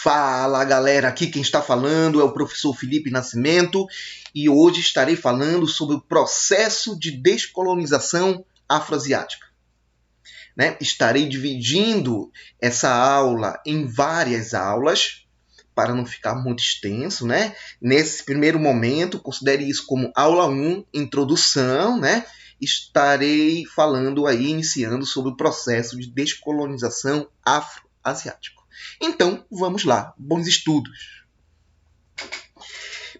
Fala galera, aqui quem está falando é o professor Felipe Nascimento e hoje estarei falando sobre o processo de descolonização afroasiática. Estarei dividindo essa aula em várias aulas para não ficar muito extenso. Nesse primeiro momento, considere isso como aula 1, introdução. Estarei falando aí, iniciando sobre o processo de descolonização afroasiático. Então, vamos lá. Bons estudos.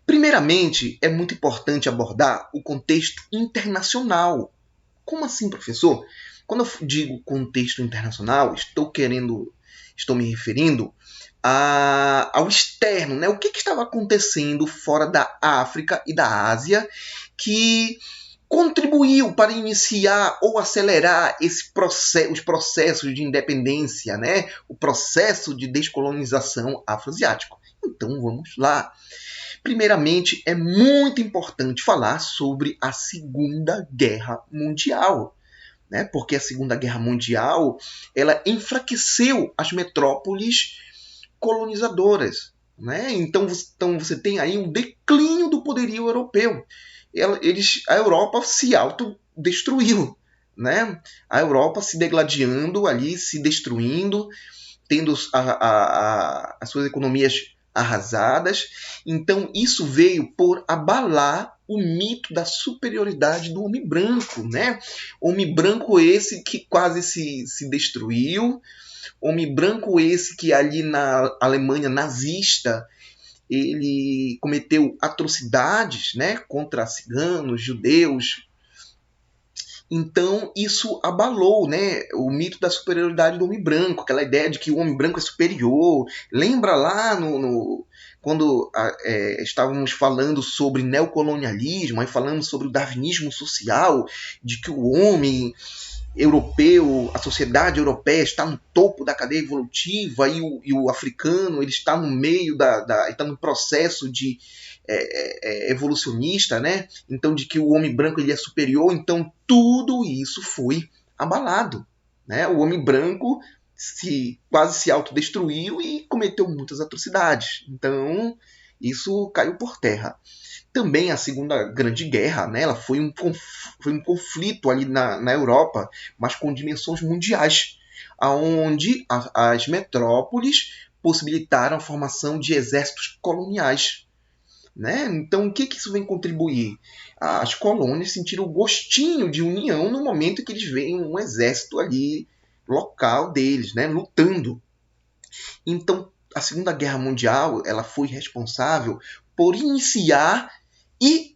Primeiramente, é muito importante abordar o contexto internacional. Como assim, professor? Quando eu digo contexto internacional, estou me referindo ao externo, O que estava acontecendo fora da África e da Ásia que contribuiu para iniciar ou acelerar os processos de independência, o processo de descolonização afroasiático. Então, vamos lá. Primeiramente, é muito importante falar sobre a Segunda Guerra Mundial, porque a Segunda Guerra Mundial ela enfraqueceu as metrópoles colonizadoras. Então você tem aí um declínio do poderio europeu. A Europa se autodestruiu, A Europa se degladiando ali, se destruindo, tendo as suas economias arrasadas. Então isso veio por abalar o mito da superioridade do homem branco, Homem branco esse que quase se destruiu, homem branco esse que ali na Alemanha nazista ele cometeu atrocidades, contra ciganos, judeus. Então, isso abalou, o mito da superioridade do homem branco, aquela ideia de que o homem branco é superior. Lembra lá quando estávamos falando sobre neocolonialismo, aí falamos sobre o darwinismo social, de que o homem europeu, a sociedade europeia está no topo da cadeia evolutiva e o africano ele está no meio está no processo de evolucionista, Então de que o homem branco ele é superior. Então tudo isso foi abalado, O homem branco quase se autodestruiu e cometeu muitas atrocidades. Então isso caiu por terra. Também a Segunda Grande Guerra, ela foi um conflito ali na Europa, mas com dimensões mundiais, onde as metrópoles possibilitaram a formação de exércitos coloniais. Então, o que isso vem contribuir? As colônias sentiram o gostinho de união no momento em que eles veem um exército ali local deles, lutando. Então, a Segunda Guerra Mundial ela foi responsável por iniciar e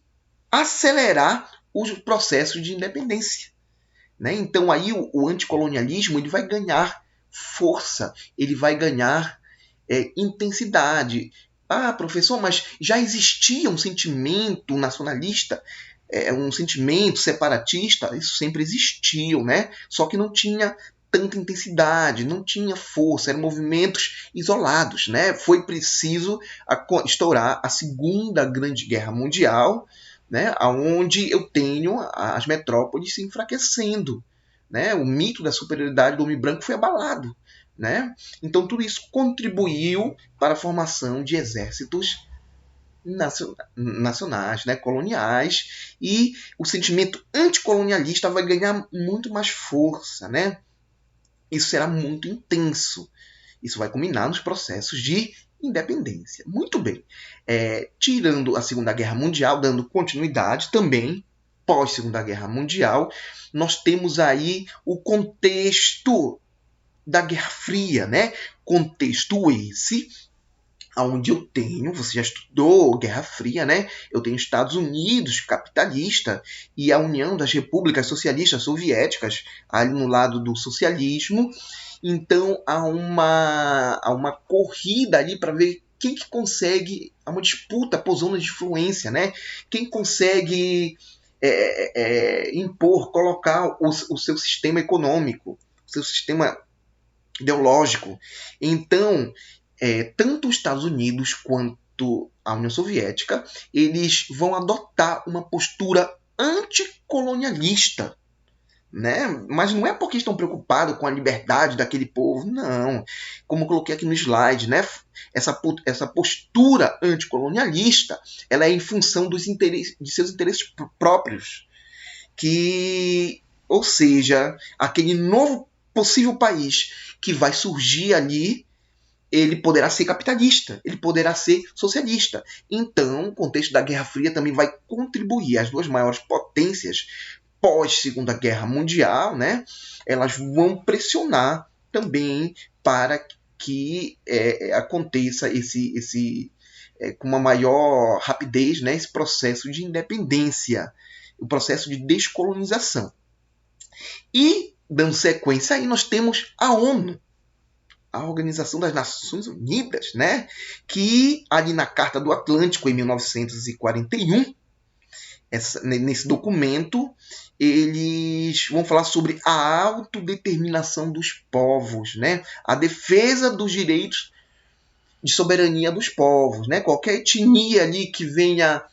acelerar os processos de independência. Então aí o anticolonialismo ele vai ganhar força, ele vai ganhar intensidade. Ah, professor, mas já existia um sentimento nacionalista, um sentimento separatista? Isso sempre existiu, Só que não tinha tanta intensidade, não tinha força, eram movimentos isolados, Foi preciso estourar a Segunda Grande Guerra Mundial, onde eu tenho as metrópoles se enfraquecendo, O mito da superioridade do homem branco foi abalado, Então tudo isso contribuiu para a formação de exércitos nacionais, coloniais, e o sentimento anticolonialista vai ganhar muito mais força, Isso será muito intenso. Isso vai culminar nos processos de independência. Muito bem. Tirando a Segunda Guerra Mundial, dando continuidade também, pós-Segunda Guerra Mundial, nós temos aí o contexto da Guerra Fria, Contexto esse onde eu tenho, você já estudou Guerra Fria, Eu tenho Estados Unidos capitalista e a União das Repúblicas Socialistas Soviéticas ali no lado do socialismo. Então há uma corrida ali para ver quem que consegue, há uma disputa por zonas de influência, Quem consegue impor, colocar o seu sistema econômico, o seu sistema ideológico. Então tanto os Estados Unidos quanto a União Soviética, eles vão adotar uma postura anticolonialista, né? Mas não é porque estão preocupados com a liberdade daquele povo, não. Como eu coloquei aqui no slide, né? Essa postura anticolonialista, ela é em função de seus interesses próprios, ou seja, aquele novo possível país que vai surgir ali, ele poderá ser capitalista, ele poderá ser socialista. Então, o contexto da Guerra Fria também vai contribuir. As duas maiores potências pós Segunda Guerra Mundial, né, elas vão pressionar também para que aconteça com uma maior rapidez, né, esse processo de independência, o processo de descolonização. E, dando sequência aí, nós temos a ONU, a Organização das Nações Unidas, né, que ali na Carta do Atlântico, em 1941, nesse documento, eles vão falar sobre a autodeterminação dos povos, né? A defesa dos direitos de soberania dos povos, né? Qualquer etnia ali que venha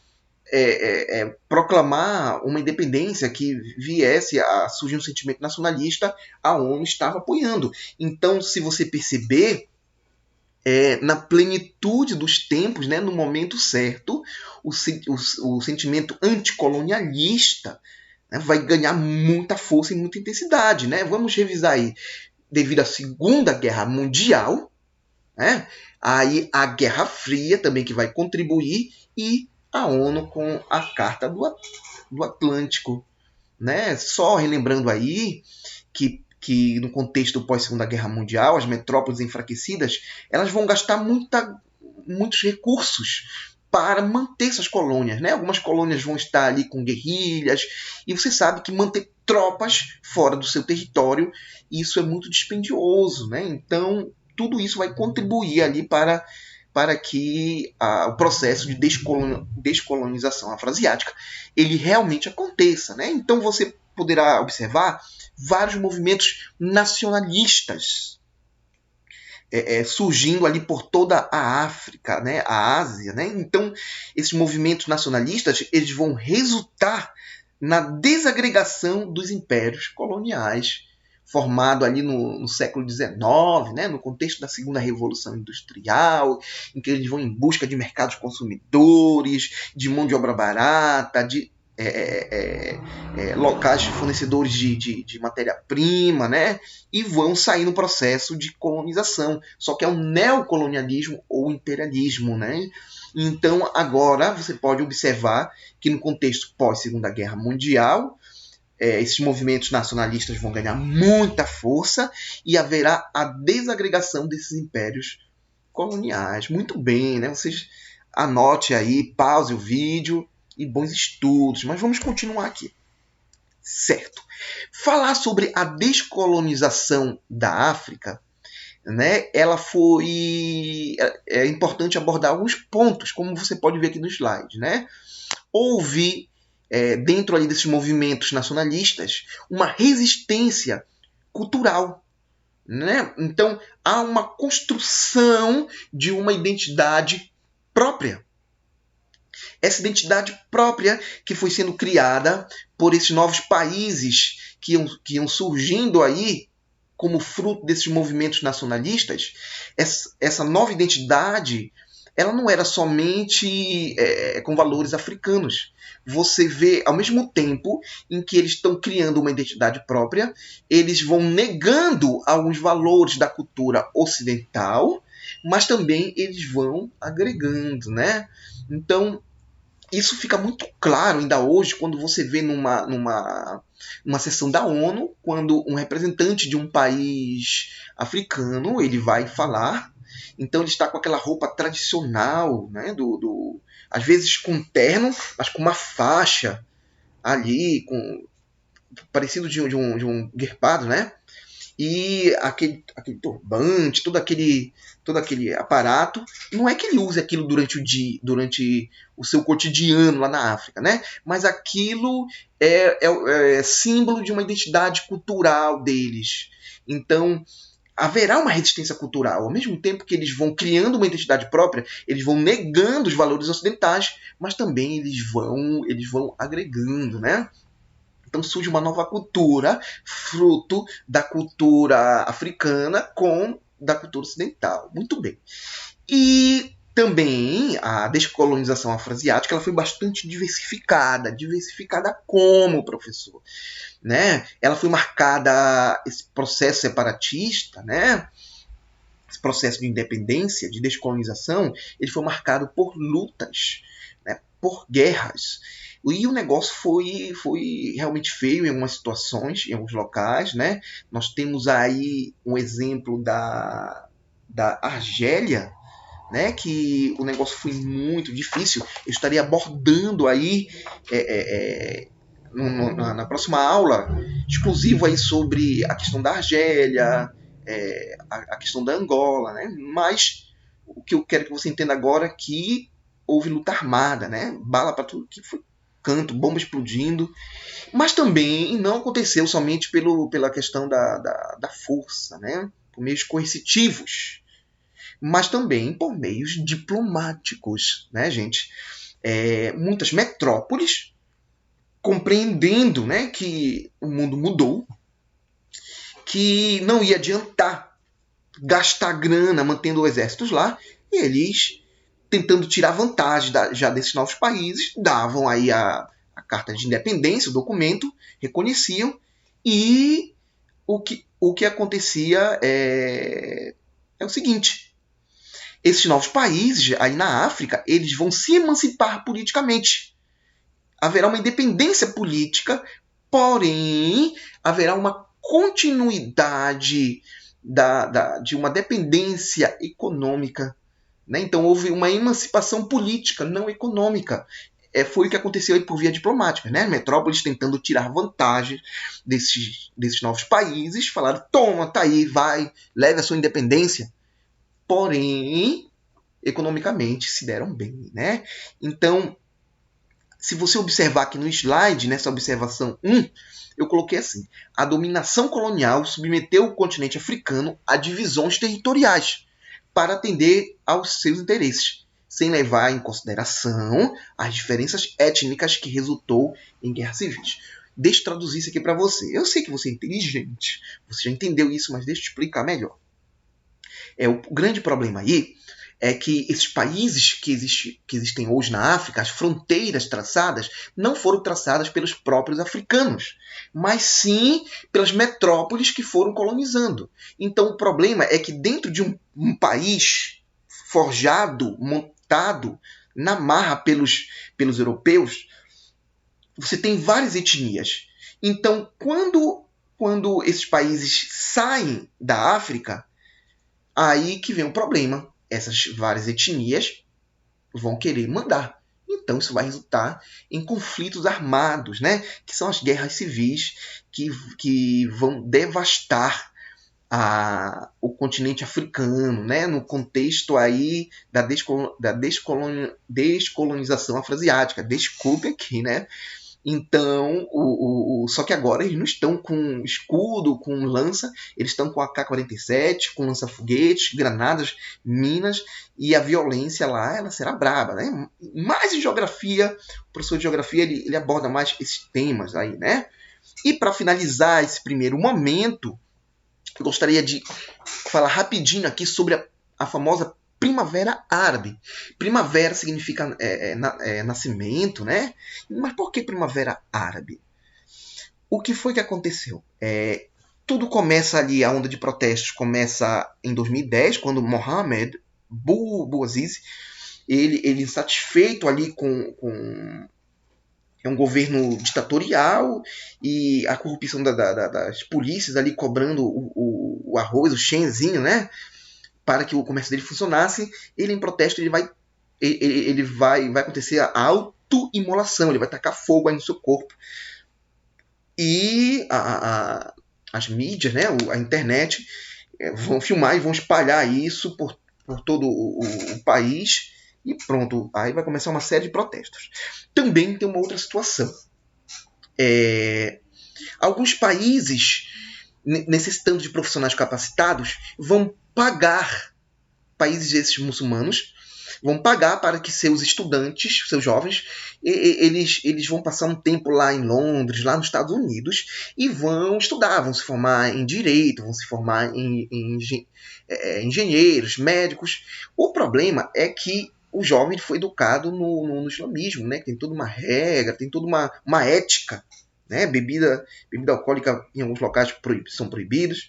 proclamar uma independência, que viesse a surgir um sentimento nacionalista, a ONU estava apoiando. Então, se você perceber, na plenitude dos tempos, né, no momento certo, o sentimento anticolonialista, né, vai ganhar muita força e muita intensidade. Né? Vamos revisar aí. Devido à Segunda Guerra Mundial, né, aí a Guerra Fria também que vai contribuir, e a ONU com a Carta do Atlântico. Né? Só relembrando aí que no contexto pós-Segunda Guerra Mundial, as metrópoles enfraquecidas, elas vão gastar muitos recursos para manter essas colônias. Né? Algumas colônias vão estar ali com guerrilhas, e você sabe que manter tropas fora do seu território, isso é muito dispendioso. Né? Então, tudo isso vai contribuir ali para que o processo de descolonização afroasiática ele realmente aconteça. Né? Então, você poderá observar vários movimentos nacionalistas surgindo ali por toda a África, né, a Ásia. Né? Então, esses movimentos nacionalistas eles vão resultar na desagregação dos impérios coloniais, formado ali no século XIX, né, no contexto da Segunda Revolução Industrial, em que eles vão em busca de mercados consumidores, de mão de obra barata, de locais fornecedores de matéria-prima, né? E vão sair no processo de colonização. Só que é um neocolonialismo ou imperialismo. Né? Então, agora você pode observar que no contexto pós-Segunda Guerra Mundial, esses movimentos nacionalistas vão ganhar muita força e haverá a desagregação desses impérios coloniais. Muito bem, né? Vocês anote aí, pause o vídeo e bons estudos. Mas vamos continuar aqui. Certo. Falar sobre a descolonização da África, né, ela foi... É importante abordar alguns pontos, como você pode ver aqui no slide. Né? Houve, dentro ali desses movimentos nacionalistas, uma resistência cultural. Né? Então, há uma construção de uma identidade própria. Essa identidade própria que foi sendo criada por esses novos países que iam surgindo aí como fruto desses movimentos nacionalistas, essa nova identidade ela não era somente com valores africanos. Você vê, ao mesmo tempo em que eles estão criando uma identidade própria, eles vão negando alguns valores da cultura ocidental, mas também eles vão agregando. Né? Então, isso fica muito claro ainda hoje quando você vê numa sessão da ONU, quando um representante de um país africano ele vai falar. Então ele está com aquela roupa tradicional, né, às vezes com terno, mas com uma faixa ali, parecido de um guerpado, né? E aquele turbante, todo aquele aparato, não é que ele use aquilo durante o seu cotidiano lá na África, né? Mas aquilo é símbolo de uma identidade cultural deles. Então, haverá uma resistência cultural. Ao mesmo tempo que eles vão criando uma identidade própria, eles vão negando os valores ocidentais, mas também eles vão agregando, né? Então surge uma nova cultura, fruto da cultura africana com da cultura ocidental. Muito bem. E também a descolonização afroasiática ela foi bastante diversificada. Diversificada como, professor? Né? Ela foi marcada, esse processo separatista, né? Esse processo de independência, de descolonização, ele foi marcado por lutas, né? Por guerras. E o negócio foi realmente feio em algumas situações, em alguns locais. Né? Nós temos aí um exemplo da Argélia, né, que o negócio foi muito difícil. Eu estaria abordando aí na próxima aula exclusivo aí sobre a questão da Argélia, a questão da Angola, né? Mas o que eu quero que você entenda agora é que houve luta armada, né? Bala para tudo que foi canto, bomba explodindo, mas também não aconteceu somente pela questão da força, né? Por meios coercitivos, mas também por meios diplomáticos, né, gente? Muitas metrópoles, compreendendo, né, que o mundo mudou, que não ia adiantar gastar grana mantendo exércitos lá, e eles, tentando tirar vantagem já desses novos países, davam aí a carta de independência, o documento, reconheciam, e o que acontecia é o seguinte: esses novos países, aí na África, eles vão se emancipar politicamente. Haverá uma independência política, porém, haverá uma continuidade de uma dependência econômica. Né? Então, houve uma emancipação política, não econômica. Foi o que aconteceu aí por via diplomática. Né? Metrópoles tentando tirar vantagem desses novos países, falaram: toma, tá aí, vai, leve a sua independência. Porém, economicamente se deram bem, né? Então, se você observar aqui no slide, nessa observação 1, eu coloquei assim: a dominação colonial submeteu o continente africano a divisões territoriais para atender aos seus interesses, sem levar em consideração as diferenças étnicas que resultou em guerras civis. Deixa eu traduzir isso aqui para você. Eu sei que você é inteligente, você já entendeu isso, mas deixa eu explicar melhor. O grande problema aí é que esses países que existem hoje na África, as fronteiras traçadas, não foram traçadas pelos próprios africanos, mas sim pelas metrópoles que foram colonizando. Então o problema é que dentro de um país forjado, montado na marra pelos europeus, você tem várias etnias. Então quando esses países saem da África, aí que vem o problema. Essas várias etnias vão querer mandar. Então isso vai resultar em conflitos armados, né? Que são as guerras civis que vão devastar o continente africano, né? No contexto aí da descolonização afroasiática. Desculpe aqui, né? Então, só que agora eles não estão com escudo, com lança, eles estão com AK-47, com lança-foguetes, granadas, minas, e a violência lá ela será braba, né? Mais em geografia, o professor de geografia ele aborda mais esses temas aí, né? E para finalizar esse primeiro momento, eu gostaria de falar rapidinho aqui sobre a famosa Primavera Árabe. Primavera significa nascimento, né? Mas por que Primavera Árabe? O que foi que aconteceu? Tudo começa ali, a onda de protestos começa em 2010, quando Mohamed Bouazizi, ele insatisfeito ali com um governo ditatorial e a corrupção das polícias ali cobrando o arroz, o shenzinho, né? Para que o comércio dele funcionasse, ele em protesto vai acontecer a autoimolação, ele vai tacar fogo aí no seu corpo. E as mídias, né, a internet, vão filmar e vão espalhar isso por todo o país e pronto, aí vai começar uma série de protestos. Também tem uma outra situação. Alguns países, necessitando de profissionais capacitados, vão pagar, países esses muçulmanos, vão pagar para que seus estudantes, seus jovens, eles vão passar um tempo lá em Londres, lá nos Estados Unidos, e vão estudar, vão se formar em direito, vão se formar em engenheiros, médicos. O problema é que o jovem foi educado no islamismo, né? Tem toda uma regra, tem toda uma ética, né? Bebida alcoólica em alguns locais são proibidos.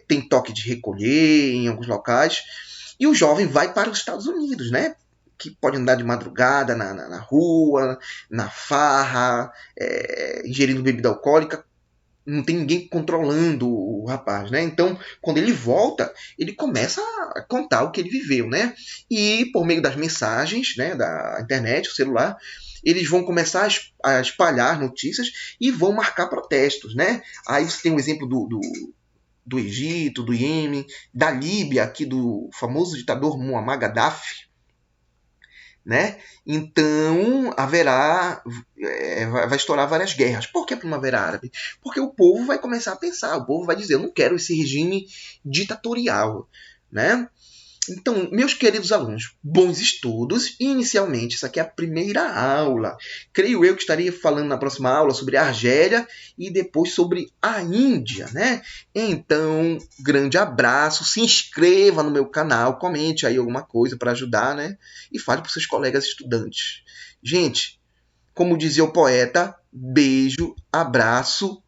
Tem toque de recolher em alguns locais. E o jovem vai para os Estados Unidos, né? Que pode andar de madrugada na rua, na farra, ingerindo bebida alcoólica. Não tem ninguém controlando o rapaz, né? Então, quando ele volta, ele começa a contar o que ele viveu, né? E por meio das mensagens, né, da internet, o celular, eles vão começar a espalhar notícias e vão marcar protestos, né? Aí você tem um exemplo do Egito, do Iêmen, da Líbia, aqui do famoso ditador Muammar Gaddafi, né? Então vai estourar várias guerras. Por que a Primavera Árabe? Porque o povo vai começar a pensar, o povo vai dizer, eu não quero esse regime ditatorial, né? Então, meus queridos alunos, bons estudos. E, inicialmente, isso aqui é a primeira aula. Creio eu que estaria falando na próxima aula sobre a Argélia e depois sobre a Índia, né? Então, grande abraço, se inscreva no meu canal, comente aí alguma coisa para ajudar, né? E fale para os seus colegas estudantes. Gente, como dizia o poeta, beijo, abraço